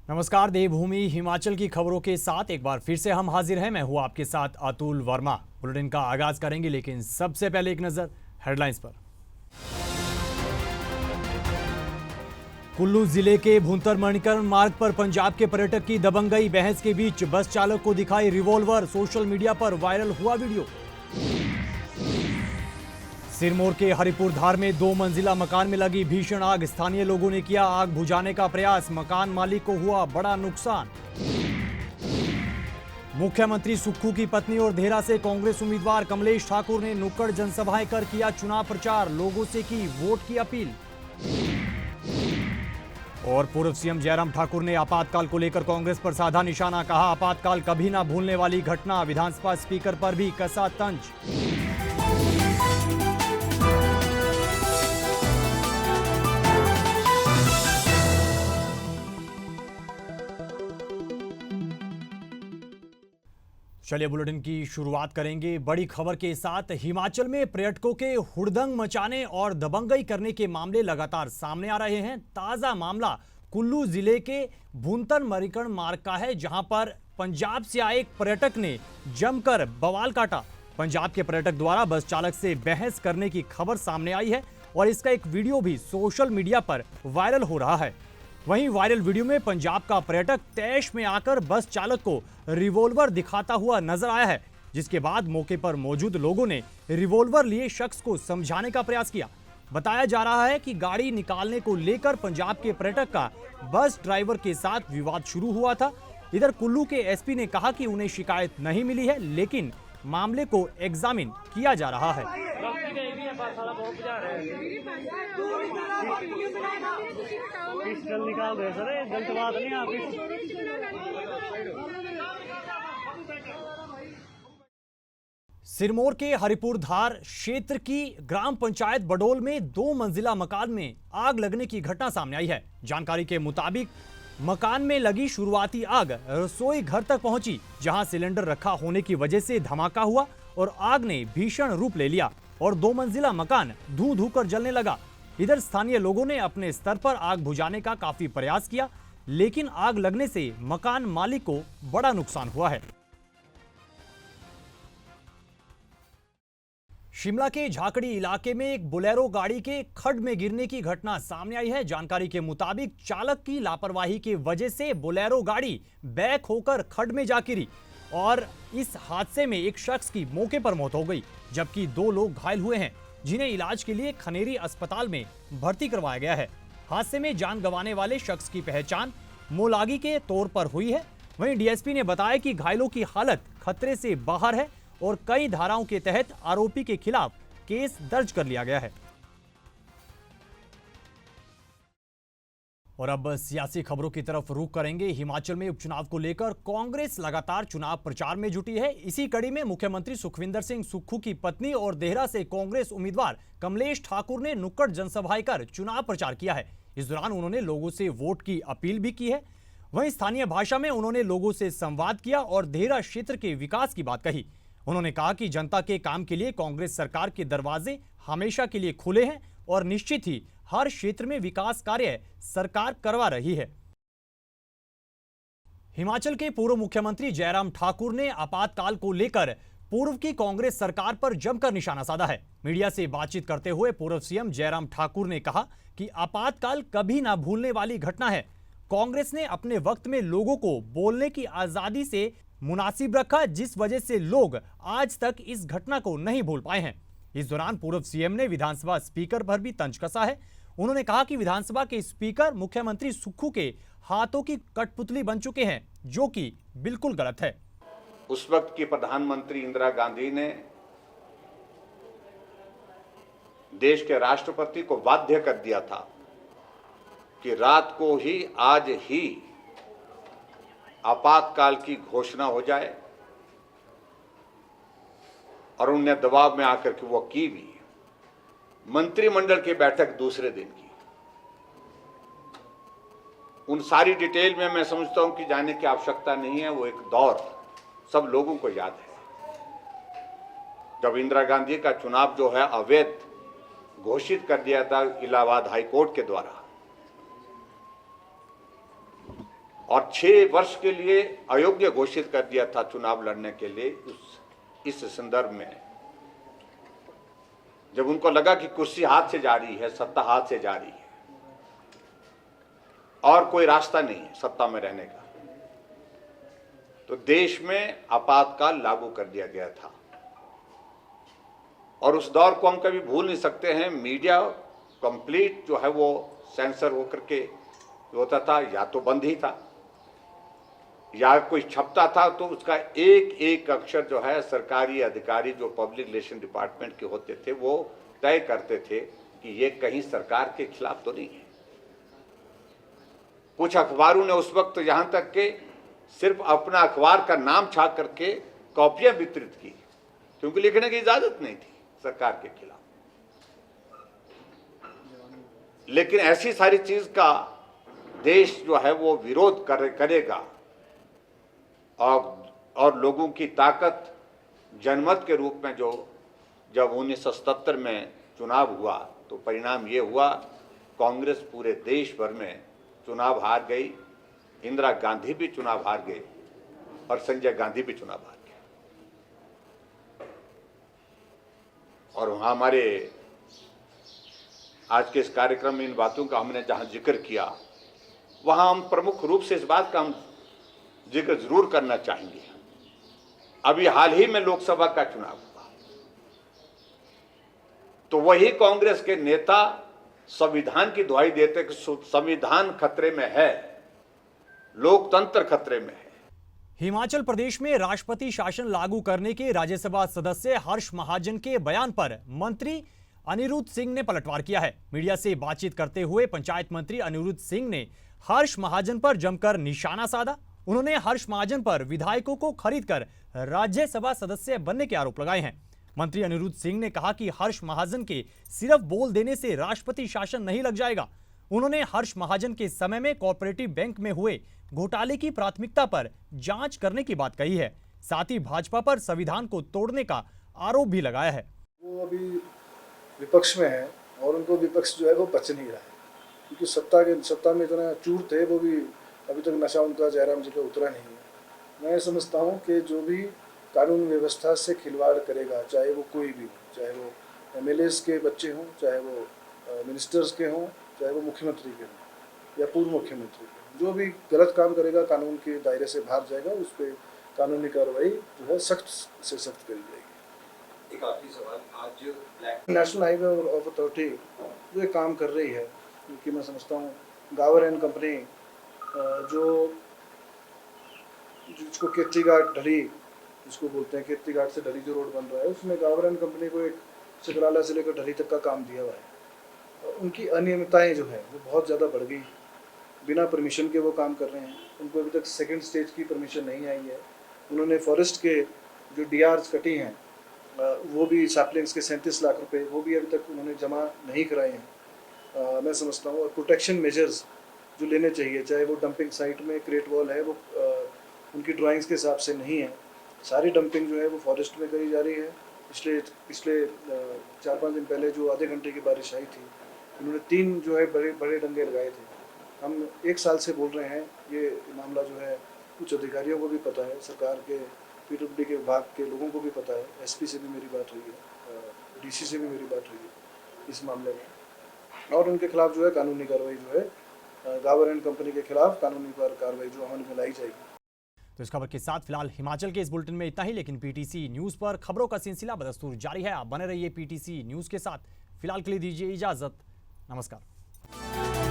नमस्कार, देवभूमि हिमाचल की खबरों के साथ एक बार फिर से हम हाजिर हैं। मैं हूं आपके साथ अतुल वर्मा। बुलेटिन का आगाज करेंगे, लेकिन सबसे पहले एक नजर हेडलाइंस पर। कुल्लू जिले के भुंतर मणिकर्ण मार्ग पर पंजाब के पर्यटक की दबंगई, बहस के बीच बस चालक को दिखाई रिवॉल्वर, सोशल मीडिया पर वायरल हुआ वीडियो। सिरमौर के हरिपुर धार में 2 मंजिला मकान में लगी भीषण आग, स्थानीय लोगों ने किया आग बुझाने का प्रयास, मकान मालिक को हुआ बड़ा नुकसान। मुख्यमंत्री सुक्खू की पत्नी और देहरा से कांग्रेस उम्मीदवार कमलेश ठाकुर ने नुक्कड़ जनसभाएं कर किया चुनाव प्रचार, लोगों से की वोट की अपील। और पूर्व सीएम जयराम ठाकुर ने आपातकाल को लेकर कांग्रेस पर साधा निशाना, कहा आपातकाल कभी ना भूलने वाली घटना, विधानसभा स्पीकर पर भी कसा तंज। चलिए बुलेटिन की शुरुआत करेंगे बड़ी खबर के साथ। हिमाचल में पर्यटकों के हुड़दंग मचाने और दबंगई करने के मामले लगातार सामने आ रहे हैं। ताजा मामला कुल्लू जिले के भुंतर मणिकर्ण मार्ग का है, जहां पर पंजाब से आए एक पर्यटक ने जमकर बवाल काटा। पंजाब के पर्यटक द्वारा बस चालक से बहस करने की खबर सामने आई है और इसका एक वीडियो भी सोशल मीडिया पर वायरल हो रहा है। वहीं वायरल वीडियो में पंजाब का पर्यटक तैश में आकर बस चालक को रिवॉल्वर दिखाता हुआ नजर आया है, जिसके बाद मौके पर मौजूद लोगों ने रिवॉल्वर लिए शख्स को समझाने का प्रयास किया। बताया जा रहा है कि गाड़ी निकालने को लेकर पंजाब के पर्यटक का बस ड्राइवर के साथ विवाद शुरू हुआ था। इधर कुल्लू के एसपी ने कहा कि उन्हें शिकायत नहीं मिली है, लेकिन मामले को एग्जामिन किया जा रहा है। निकाल दे सर, गलत बात नहीं आप। सिरमौर के हरिपुर धार क्षेत्र की ग्राम पंचायत बडोल में 2 मंजिला मकान में आग लगने की घटना सामने आई है। जानकारी के मुताबिक मकान में लगी शुरुआती आग रसोई घर तक पहुंची, जहां सिलेंडर रखा होने की वजह से धमाका हुआ और आग ने भीषण रूप ले लिया और 2 मंजिला मकान धू धू कर जलने लगा। इधर स्थानीय लोगों ने अपने स्तर पर आग बुझाने का काफी प्रयास किया, लेकिन आग लगने से मकान मालिक को बड़ा नुकसान हुआ है। शिमला के झाकड़ी इलाके में एक बोलेरो गाड़ी के खड्ड में गिरने की घटना सामने आई है। जानकारी के मुताबिक चालक की लापरवाही की वजह से बोलेरो गाड़ी बैक होकर खड्ड में जा गिरी और इस हादसे में एक शख्स की मौके पर मौत हो गई, जबकि 2 लोग घायल हुए हैं, जिन्हें इलाज के लिए खनेरी अस्पताल में भर्ती करवाया गया है। हादसे में जान गंवाने वाले शख्स की पहचान मोलागी के तौर पर हुई है। वहीं डीएसपी ने बताया कि घायलों की हालत खतरे से बाहर है और कई धाराओं के तहत आरोपी के खिलाफ केस दर्ज कर लिया गया है। और अब सियासी खबरों की तरफ रुख करेंगे। हिमाचल में उपचुनाव को लेकर कांग्रेस लगातार चुनाव प्रचार में जुटी है। इसी कड़ी में मुख्यमंत्री सुखविंदर सिंह सुक्खू की पत्नी और देहरा से कांग्रेस उम्मीदवार कमलेश ठाकुर ने नुक्कड़ जनसभाएं कर चुनाव प्रचार किया है। इस दौरान उन्होंने लोगों से वोट की अपील भी की है। वहीं स्थानीय भाषा में उन्होंने लोगों से संवाद किया और देहरा क्षेत्र के विकास की बात कही। उन्होंने कहा कि जनता के काम के लिए कांग्रेस सरकार के दरवाजे हमेशा के लिए खुले हैं और निश्चित ही हर क्षेत्र में विकास कार्य सरकार करवा रही है। हिमाचल के पूर्व मुख्यमंत्री जयराम ठाकुर ने आपातकाल को लेकर पूर्व की कांग्रेस सरकार पर जमकर निशाना साधा है। मीडिया से बातचीत करते हुए पूर्व सीएम जयराम ठाकुर ने कहा कि आपातकाल कभी ना भूलने वाली घटना है। कांग्रेस ने अपने वक्त में लोगों को बोलने की आजादी से मुनासिब रखा, जिस वजह से लोग आज तक इस घटना को नहीं भूल पाए हैं। इस दौरान पूर्व सीएम ने विधानसभा स्पीकर पर भी तंज कसा है। उन्होंने कहा कि विधानसभा के स्पीकर मुख्यमंत्री सुक्खू के हाथों की कठपुतली बन चुके हैं, जो कि बिल्कुल गलत है। उस वक्त की प्रधानमंत्री इंदिरा गांधी ने देश के राष्ट्रपति को बाध्य कर दिया था कि रात को ही आज ही आपातकाल की घोषणा हो जाए, और उन्हें दबाव में आकर के वो की भी। मंत्रिमंडल की बैठक दूसरे दिन की। उन सारी डिटेल में मैं समझता हूं कि जाने की आवश्यकता नहीं है। वो एक दौर सब लोगों को याद है, जब इंदिरा गांधी का चुनाव जो है अवैध घोषित कर दिया था इलाहाबाद हाई कोर्ट के द्वारा, और 6 वर्ष के लिए अयोग्य घोषित कर दिया था चुनाव लड़ने के लिए। इस संदर्भ में जब उनको लगा कि कुर्सी हाथ से जा रही है, सत्ता हाथ से जा रही है और कोई रास्ता नहीं है सत्ता में रहने का, तो देश में आपातकाल लागू कर दिया गया था। और उस दौर को हम कभी भूल नहीं सकते हैं। मीडिया कंप्लीट जो है वो सेंसर होकर के होता था, या तो बंद ही था या कोई छपता था तो उसका एक एक अक्षर जो है सरकारी अधिकारी जो पब्लिक रिलेशन डिपार्टमेंट के होते थे वो तय करते थे कि ये कहीं सरकार के खिलाफ तो नहीं है। कुछ अखबारों ने उस वक्त यहां तक के सिर्फ अपना अखबार का नाम छाप करके कॉपियां वितरित की, क्योंकि लिखने की इजाजत नहीं थी सरकार के खिलाफ। लेकिन ऐसी सारी चीज का देश जो है वो विरोध करेगा और लोगों की ताकत जनमत के रूप में जो जब 1977 में चुनाव हुआ तो परिणाम ये हुआ, कांग्रेस पूरे देश भर में चुनाव हार गई, इंदिरा गांधी भी चुनाव हार गए और संजय गांधी भी चुनाव हार गए। और हमारे आज के इस कार्यक्रम में इन बातों का हमने जहां जिक्र किया वहां हम प्रमुख रूप से इस बात का हम जिक्र जरूर करना चाहेंगे। अभी हाल ही में लोकसभा का चुनाव हुआ तो वही कांग्रेस के नेता संविधान की दुहाई देते कि संविधान खतरे में है, लोकतंत्र खतरे में है। हिमाचल प्रदेश में राष्ट्रपति शासन लागू करने के राज्यसभा सदस्य हर्ष महाजन के बयान पर मंत्री अनिरुद्ध सिंह ने पलटवार किया है। मीडिया से बातचीत करते हुए पंचायत मंत्री अनिरुद्ध सिंह ने हर्ष महाजन पर जमकर निशाना साधा। उन्होंने हर्ष महाजन पर विधायकों को खरीदकर राज्यसभा सदस्य बनने के आरोप लगाए हैं। मंत्री अनिरुद्ध सिंह ने कहा कि हर्ष महाजन के सिर्फ बोल देने से राष्ट्रपति शासन नहीं लग जाएगा। उन्होंने हर्ष महाजन के समय में कोऑपरेटिव बैंक में हुए घोटाले की प्राथमिकता पर जांच करने की बात कही है। साथ ही भाजपा पर संविधान को तोड़ने का आरोप भी लगाया है। वो अभी विपक्ष में है और उनको विपक्ष जो है वो बच नहीं रहा है, क्योंकि सत्ता में इतना चूर थे, वो भी अभी तक नशा उनका जयराम जी का उतरा नहीं है। मैं समझता हूँ कि जो भी कानून व्यवस्था से खिलवाड़ करेगा, चाहे वो कोई भी हो, चाहे वो MLAs के बच्चे हों, चाहे वो मिनिस्टर्स के हों, चाहे वो मुख्यमंत्री के हों या पूर्व मुख्यमंत्री के, जो भी गलत काम करेगा कानून के दायरे से बाहर जाएगा, उस पर कानूनी कार्रवाई जो है सख्त से सख्त करी जाएगी। एक आखिरी सवाल, आज नेशनल हाईवे अथॉरिटी जो एक काम कर रही है, क्योंकि मैं समझता हूँ गावर एंड कंपनी जिसको कीर्ति घाट ढली जिसको बोलते हैं, कीर्ति घाट से ढली जो रोड बन रहा है, उसमें गावर एंड कंपनी को एक सकराला से लेकर ढली तक का काम दिया हुआ है। उनकी अनियमितताएं जो है वो बहुत ज़्यादा बढ़ गई, बिना परमिशन के वो काम कर रहे हैं। उनको अभी तक सेकंड स्टेज की परमिशन नहीं आई है। उन्होंने फॉरेस्ट के जो DRs कटी हैं वो भी सैपलिंग्स के 37 लाख रुपए वो भी अभी तक उन्होंने जमा नहीं कराए हैं। मैं समझता हूँ और प्रोटेक्शन मेजर्स जो लेने चाहिए, चाहे वो डंपिंग साइट में क्रेट वॉल है वो उनकी ड्राइंग्स के हिसाब से नहीं है। सारी डंपिंग जो है वो फॉरेस्ट में करी जा रही है। पिछले 4-5 दिन पहले जो आधे घंटे की बारिश आई थी, उन्होंने 3 जो है बड़े डंगे लगाए थे। हम 1 साल से बोल रहे हैं, ये मामला जो है कुछ अधिकारियों को भी पता है, सरकार के PWD के विभाग के लोगों को भी पता है। SP से भी मेरी बात हुई है, DC से भी मेरी बात हुई है इस मामले में, और उनके खिलाफ जो है कानूनी कार्रवाई जो है गावर एंड कंपनी के खिलाफ कानूनी कार्रवाई जो अमल में लाई जाएगी। तो इस खबर के साथ फिलहाल हिमाचल के इस बुलेटिन में इतना ही, लेकिन PTC न्यूज पर खबरों का सिलसिला बदस्तूर जारी है। आप बने रहिए PTC न्यूज के साथ। फिलहाल के लिए दीजिए इजाजत। नमस्कार।